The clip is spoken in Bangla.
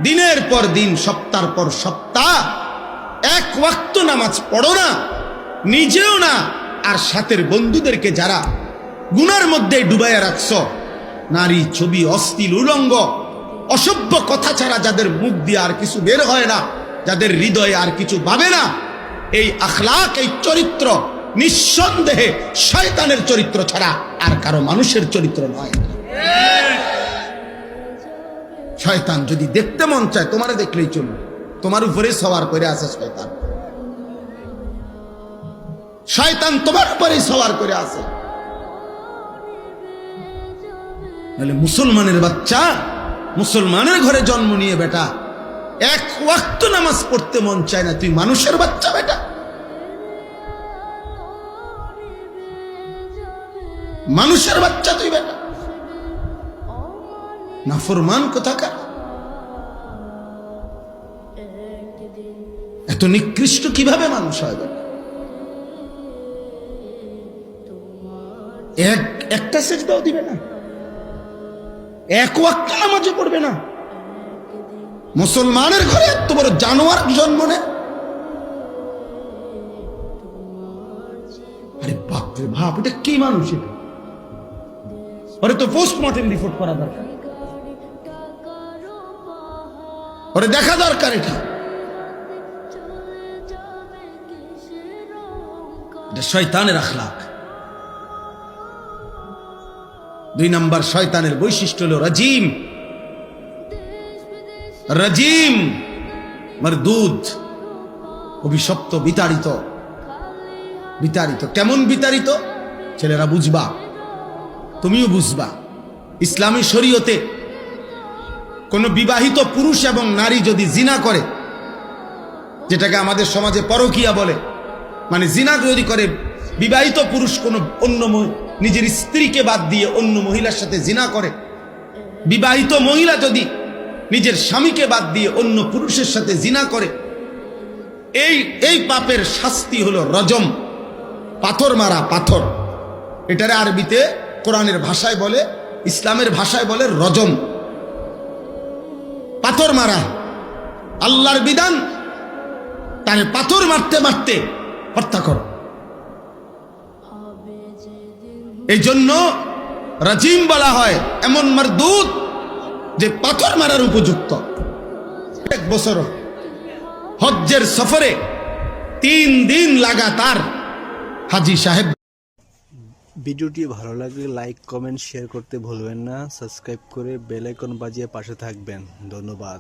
দিনের পর দিন, সপ্তাহের পর সপ্তাহ এক ওয়াক্ত নামাজ পড়ো না, নিজেও না, আর সাথের বন্ধুদেরকে যারা গুনার মধ্যে ডুবাইয়া রাখছ, নারী, ছবি, অশ্লীল, উলঙ্গ, অসভ্য কথা ছাড়া যাদের মুখ দিয়ে আর কিছু বের হয় না, যাদের হৃদয়ে আর কিছু ভাবে না, এই আখলাক, এই চরিত্র নিঃসন্দেহে শয়তানের চরিত্র ছাড়া আর কারো মানুষের চরিত্র নয়। শয়তান যদি দেখতে মন চায়, তোমারে দেখলেই চলবে, তোমার উপরে সওয়ার করে আছে শয়তান। শয়তান তোমার উপরেই সওয়ার করে আছে। তাহলে মুসলমানের বাচ্চা, মুসলমানের ঘরে জন্ম নিয়ে বেটা, এক ওয়াক্ত নামাজ পড়তে মন চায় না, তুই মানুষের বাচ্চা বেটা, মানুষের বাচ্চা তুই বেটা, নাফরমান কোথাকার। এত নিকৃষ্ট কিভাবে মানুষ হয় বেটা? একটা সেজদাও দিবে না, এক ওয়াক্ত নামাজও পড়বে না। মুসলমানের ঘরে এত বড় জানোয়ার জন্ম নেয়। আরে বাপরে বাপ, এটা কি মানুষ? এটা ওরে তো পোস্টমর্টেম রিপোর্ট করা দরকার, ওরে দেখা দরকার। এটা শয়তানের আখলাক। 2 নম্বর শয়তানের বৈশিষ্ট্য হলো রাজিম। রাজিম মারদুদ, অভিশপ্ত, বিতাড়িত। বিতাড়িত কেমন বিতাড়িত? ছেলেরা বুঝবা, তুমিও বুঝবা। ইসলামী শরীয়তে কোন বিবাহিত পুরুষ এবং নারী যদি জিনা করে, যেটাকে আমাদের সমাজে পরকীয়া বলে, মানে জিনা যদি করে, বিবাহিত পুরুষ কোন অন্য নিজের স্ত্রীকে বাদ দিয়ে অন্য মহিলার সাথে জিনা করে, বিবাহিত মহিলা যদি নিজের স্বামীকে বাদ দিয়ে অন্য পুরুষের সাথে জিনা করে, এই পাপের শাস্তি হলো রজম, পাথর মারা। পাথর, এটারে আরবিতে কোরআনের ভাষায় বলে, ইসলামের ভাষায় বলে রজম, পাথর মারা। আল্লাহর বিধান, তারে পাথর মারতে মারতে হত্যা করো। এই জন্য রাজিম বলা হয় এমন মারদুদ যে পাথর মারার উপযুক্ত। 1 বছর হজ্জের সফরে 3 দিন লাগাতার হাজী সাহেব। ভিডিওটি ভালো লাগলে লাইক, কমেন্ট, শেয়ার করতে ভুলবেন না। সাবস্ক্রাইব করে বেল আইকন বাজিয়ে পাশে থাকবেন। ধন্যবাদ।